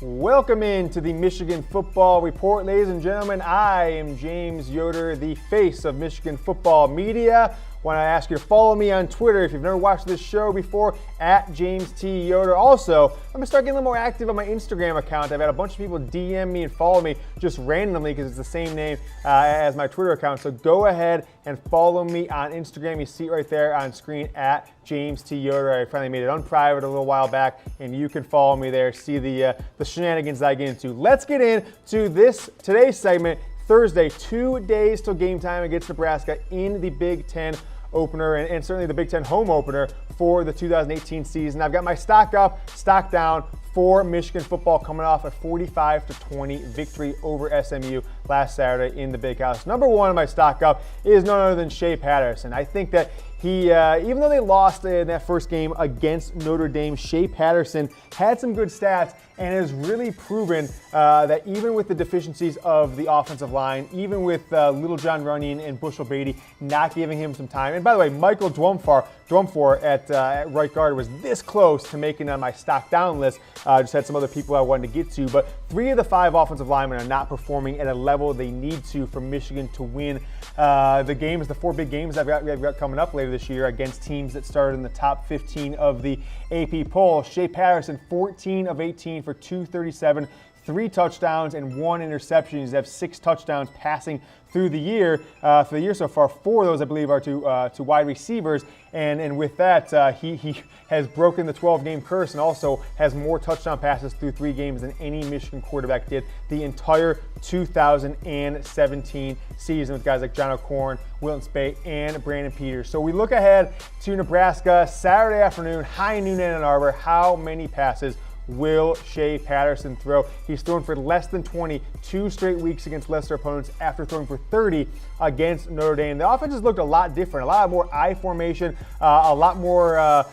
Welcome into the Michigan Football Report, ladies and gentlemen. I am James Yoder, the face of Michigan football media. Want to ask you to follow me on Twitter if you've never watched this show before, at James T. Yoder. Also, I'm going to start getting a little more active on my Instagram account. I've had a bunch of people DM me and follow me just randomly because it's the same name as my Twitter account. So go ahead and follow me on Instagram. You see it right there on screen, at James T. Yoder. I finally made it unprivate a little while back, and you can follow me there, see the shenanigans I get into. Let's get into today's segment. Thursday, 2 days till game time against Nebraska in the Big Ten opener and certainly the Big Ten home opener for the 2018 season. I've got my stock up, stock down for Michigan football coming off a 45-20 victory over SMU last Saturday in the Big House. Number one on my stock up is none other than Shea Patterson. I think that he, even though they lost in that first game against Notre Dame, Shea Patterson had some good stats and has really proven that even with the deficiencies of the offensive line, even with Little John Runyon and Bushel Beatty not giving him some time. And by the way, Michael Dwumfor at right guard was this close to making on my stock down list. Just had some other people I wanted to get to, but 3 of the 5 offensive linemen are not performing at a level they need to for Michigan to win the 4 big games I've got coming up later this year against teams that started in the top 15 of the AP poll. Shea Patterson, 14 of 18 for 237, 3 touchdowns and 1 interception. He's have 6 touchdowns passing through the year. For the year so far, 4 of those I believe are to wide receivers. And with that, he has broken the 12-game curse and also has more touchdown passes through 3 games than any Michigan quarterback did the entire 2017 season with guys like John O'Corn, Wilton Speight, and Brandon Peters. So we look ahead to Nebraska Saturday afternoon, high noon in Ann Arbor. How many passes will Shea Patterson throw? He's thrown for less than 20 2 straight weeks against lesser opponents after throwing for 30 against Notre Dame. The offense has looked a lot different, a lot more I formation, a lot more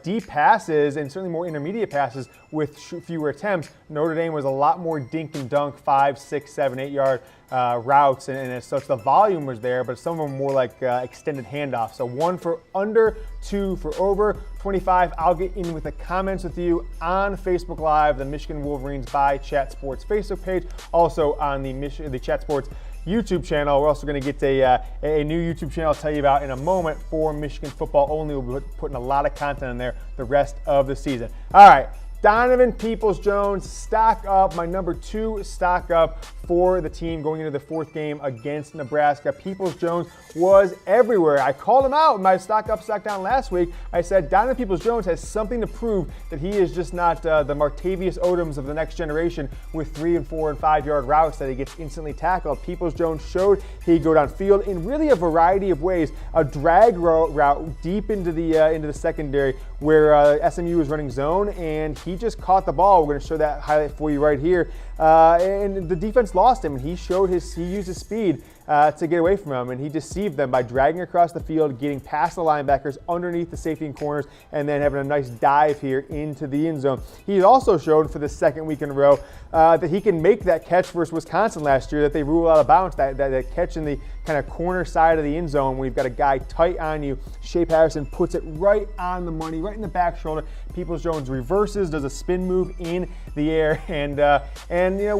deep passes, and certainly more intermediate passes with fewer attempts. Notre Dame was a lot more dink and dunk, 5, 6, 7, 8 yard routes, and as such the volume was there, but some of them more like extended handoffs. So 1 for under, 2 for over. 25, I'll get in with the comments with you on Facebook Live, the Michigan Wolverines by Chat Sports Facebook page, also on the Chat Sports YouTube channel. We're also going to get a new YouTube channel I'll tell you about in a moment for Michigan football only. We'll be putting a lot of content in there the rest of the season. All right, Donovan Peoples-Jones, stock up, my number 2 stock up for the team going into the 4th game against Nebraska. Peoples-Jones was everywhere. I called him out in my stock up, stock down last week. I said Donovan Peoples-Jones has something to prove, that he is just not the Martavius Odoms of the next generation with 3 and 4 and 5 yard routes that he gets instantly tackled. Peoples-Jones showed he'd go downfield in really a variety of ways. A drag route deep into the secondary where SMU was running zone, and he just caught the ball. We're going to show that highlight for you right here. And the defense lost him, and he used his speed to get away from him, and he deceived them by dragging across the field, getting past the linebackers, underneath the safety and corners, and then having a nice dive here into the end zone. He also showed for the 2nd week in a row that he can make that catch versus Wisconsin last year that they ruled out of bounds, that catch in the kind of corner side of the end zone when you've got a guy tight on you. Shea Patterson puts it right on the money, right in the back shoulder. Peoples-Jones reverses, does a spin move in the air, and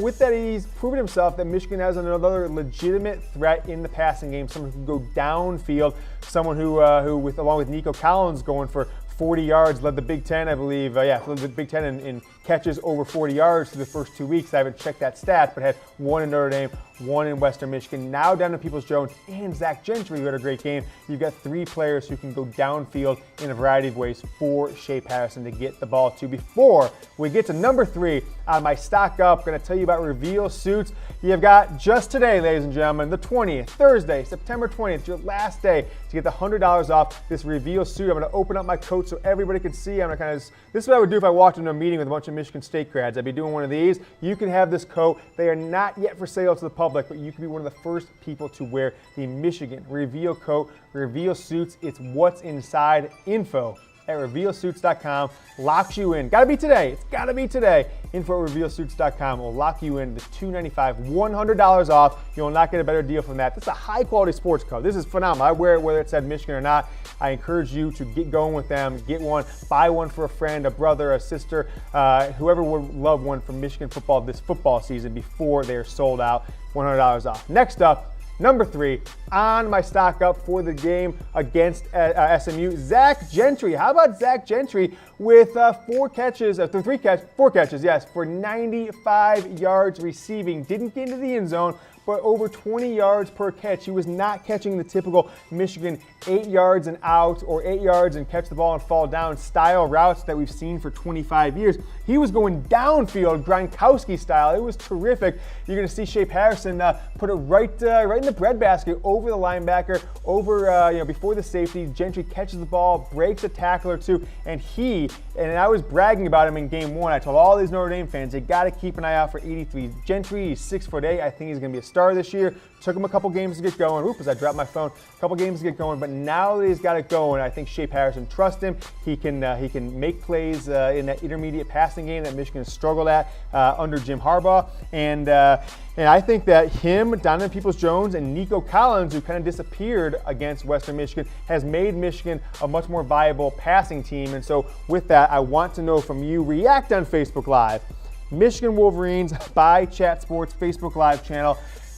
with that he's proven himself that Michigan has another legitimate threat in the passing game, someone who can go downfield, someone who along with Nico Collins going for 40 yards, led the Big Ten, I believe. Led the Big Ten in catches over 40 yards through the first 2 weeks. I haven't checked that stat, but had 1 in Notre Dame, 1 in Western Michigan. Now down to Peoples-Jones and Zach Gentry, who had a great game. You've got 3 players who can go downfield in a variety of ways for Shea Patterson to get the ball to. Before we get to number 3 on my stock up, I'm going to tell you about Reveal Suits. You've got just today, ladies and gentlemen, the 20th, Thursday, September 20th, your last day to get the $100 off this Reveal suit. I'm going to open up my coat so everybody can see. This is what I would do if I walked into a meeting with a bunch of Michigan State grads. I'd be doing one of these. You can have this coat. They are not yet for sale to the public, but you can be one of the first people to wear the Michigan Reveal coat, Reveal Suits. It's what's inside info at revealsuits.com locks you in. Gotta be today. It's gotta be today. Info at revealsuits.com will lock you in the $295, $100 off. You will not get a better deal from that. This is a high quality sports coat. This is phenomenal. I wear it whether it said Michigan or not. I encourage you to get going with them. Get one, buy one for a friend, a brother, a sister, whoever would love one from Michigan football this football season before they're sold out. $100 off. Next up, number 3 on my stock up for the game against SMU, Zach Gentry. How about Zach Gentry with 4 catches, for 95 yards receiving. Didn't get into the end zone, but over 20 yards per catch. He was not catching the typical Michigan 8 yards and out or 8 yards and catch the ball and fall down style routes that we've seen for 25 years. He was going downfield, Gronkowski style. It was terrific. You're going to see Shea Patterson put it right in the breadbasket over the linebacker, before the safety. Gentry catches the ball, breaks a tackle or two, and I was bragging about him in game 1. I told all these Notre Dame fans, they got to keep an eye out for 83 Gentry. He's 6'8". I think he's going to be a star this year. Took him a couple games to get going. Oops, as I dropped my phone. A couple games to get going, but now that he's got it going, I think Shea Patterson trusts him. He can make plays in that intermediate passing game that Michigan has struggled at under Jim Harbaugh. And I think that him, Donovan Peoples-Jones, and Nico Collins, who kind of disappeared against Western Michigan, has made Michigan a much more viable passing team. And so with that, I want to know from you, react on Facebook Live. Michigan Wolverines by Chat Sports Facebook Live channel.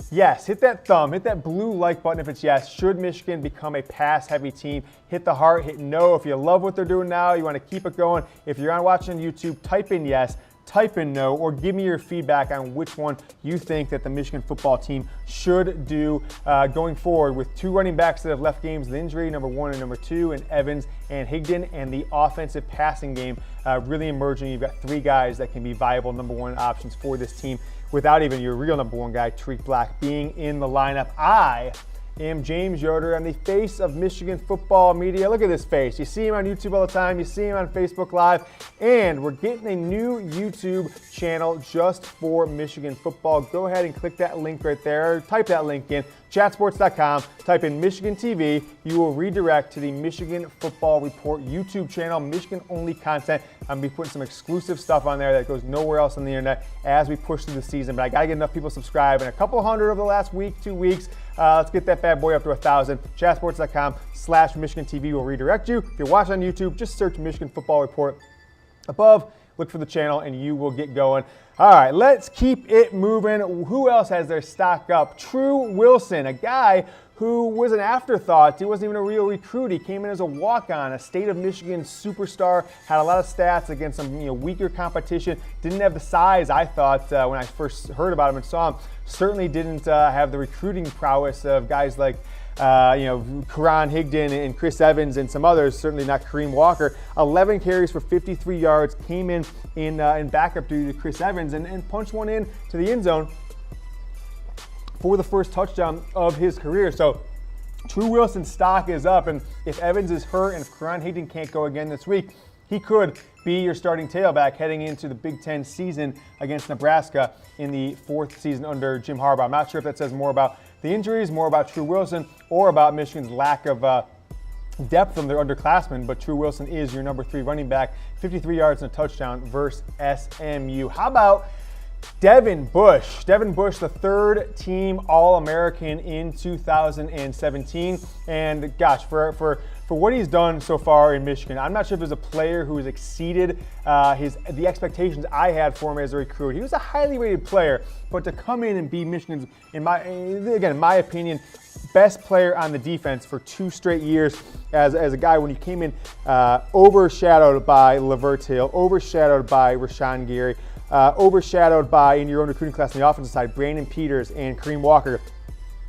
Yes, hit that thumb, hit that blue like button if it's yes. Should Michigan become a pass-heavy team? Hit the heart, hit no. If you love what they're doing now, you want to keep it going. If you're watching on YouTube, type in yes, type in no, or give me your feedback on which one you think that the Michigan football team should do going forward with 2 running backs that have left games with injury, number 1 and number 2, and Evans and Higdon, and the offensive passing game really emerging. You've got 3 guys that can be viable number 1 options for this team without even your real number 1 guy, Tariq Black, being in the lineup. I am James Yoder. I'm the face of Michigan football media. Look at this face. You see him on YouTube all the time. You see him on Facebook Live. And we're getting a new YouTube channel just for Michigan football. Go ahead and click that link right there. Type that link in. Chatsports.com. Type in Michigan TV. You will redirect to the Michigan Football Report YouTube channel. Michigan-only content. I'm going to be putting some exclusive stuff on there that goes nowhere else on the internet as we push through the season. But I got to get enough people subscribed. And a couple hundred over the last week, 2 weeks. Let's get that bad boy up to 1,000. Chatsports.com/Michigan TV will redirect you. If you're watching on YouTube, just search Michigan Football Report above. Look for the channel and you will get going. All right, let's keep it moving. Who else has their stock up? True Wilson, a guy who was an afterthought. He wasn't even a real recruit. He came in as a walk-on, a state of Michigan superstar, had a lot of stats against some weaker competition, didn't have the size, I thought, when I first heard about him and saw him. Certainly didn't have the recruiting prowess of guys like Karan Higdon and Chris Evans and some others, certainly not Kareem Walker. 11 carries for 53 yards, came in backup duty to Chris Evans and punched one in to the end zone for the first touchdown of his career. So True Wilson's stock is up, and if Evans is hurt and if Karan Higdon can't go again this week, he could be your starting tailback heading into the Big Ten season against Nebraska in the 4th season under Jim Harbaugh. I'm not sure if that says more about the injuries, more about True Wilson, or about Michigan's lack of depth from their underclassmen, but True Wilson is your number 3 running back, 53 yards and a touchdown versus SMU. How about Devin Bush? Devin Bush, the 3rd team All-American in 2017. And gosh, for what he's done so far in Michigan, I'm not sure if there's a player who has exceeded the expectations I had for him as a recruit. He was a highly rated player, but to come in and be Michigan's, in my opinion, best player on the defense for 2 straight years as a guy when he came in overshadowed by Lavert Hill, overshadowed by Rashawn Gary, overshadowed by, in your own recruiting class on the offensive side, Brandon Peters and Kareem Walker.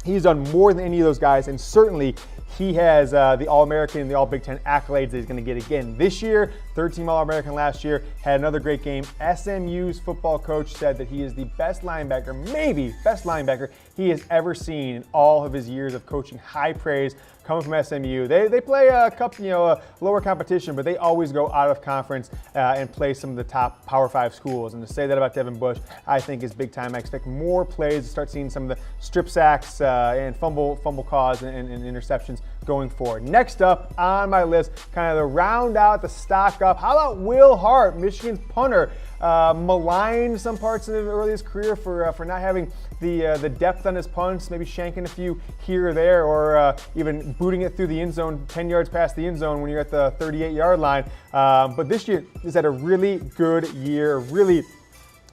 He's done more than any of those guys, and certainly he has the All-American and the All-Big Ten accolades that he's going to get again this year. 3rd team All-American last year, had another great game. SMU's football coach said that he is the best linebacker, maybe best linebacker he has ever seen in all of his years of coaching. High praise coming from SMU. They play a couple, lower competition, but they always go out of conference and play some of the top Power 5 schools. And to say that about Devin Bush, I think is big time. I expect more plays to start seeing some of the strip sacks and fumble cause and interceptions going forward. Next up on my list, kind of to round out the stock up, how about Will Hart, Michigan's punter? Maligned some parts of his career for not having the depth on his punts, maybe shanking a few here or there, or even booting it through the end zone 10 yards past the end zone when you're at the 38-yard line. But this year is at a really good year, a really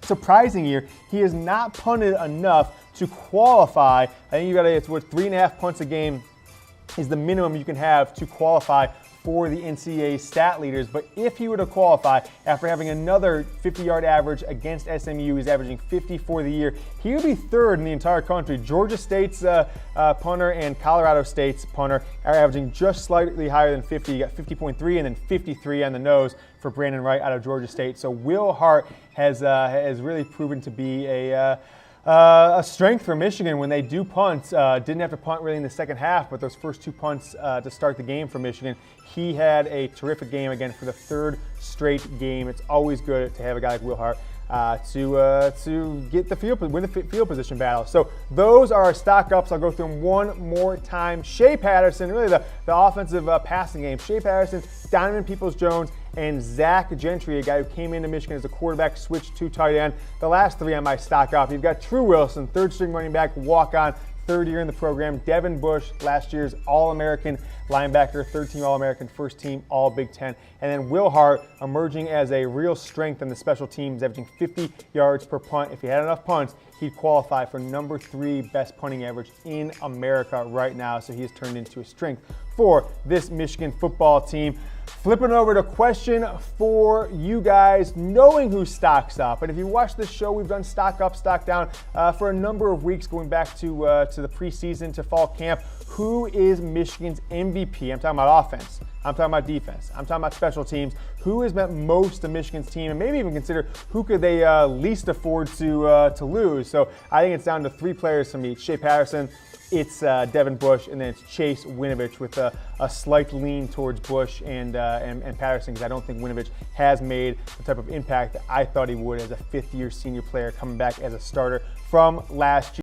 surprising year. He has not punted enough to qualify. I think it's 3.5 punts a game is the minimum you can have to qualify for the NCAA stat leaders. But if he were to qualify after having another 50-yard average against SMU, he's averaging 50 for the year, he would be third in the entire country. Georgia State's punter and Colorado State's punter are averaging just slightly higher than 50. You got 50.3 and then 53 on the nose for Brandon Wright out of Georgia State. So Will Hart has really proven to be a strength for Michigan when they do punt. Didn't have to punt really in the second half, but those first 2 punts to start the game for Michigan, he had a terrific game again for the 3rd straight game. It's always good to have a guy like Will Hart to get win the field position battle. So those are our stock ups. I'll go through them one more time. Shea Patterson, really the offensive passing game. Shea Patterson, Donovan Peoples-Jones, and Zach Gentry, a guy who came into Michigan as a quarterback, switched to tight end. The last 3 on my stock up. You've got True Wilson, 3rd string running back, walk-on, 3rd year in the program. Devin Bush, last year's All-American linebacker, 3rd team All-American, 1st team All-Big Ten. And then Will Hart emerging as a real strength in the special teams, averaging 50 yards per punt. If he had enough punts, he'd qualify for number 3 best punting average in America right now. So he has turned into a strength for this Michigan football team. Flipping over to question for you guys, knowing who stocks up. And if you watch this show, we've done stock up, stock down for a number of weeks, going back to the preseason, to fall camp. Who is Michigan's MVP? I'm talking about offense. I'm talking about defense. I'm talking about special teams. Who has meant most to Michigan's team, and maybe even consider who could they least afford to lose. So I think it's down to 3 players for me. It's Shea Patterson, it's Devin Bush, and then it's Chase Winovich, with a slight lean towards Bush and Patterson, because I don't think Winovich has made the type of impact that I thought he would as a 5th-year senior player coming back as a starter from last year.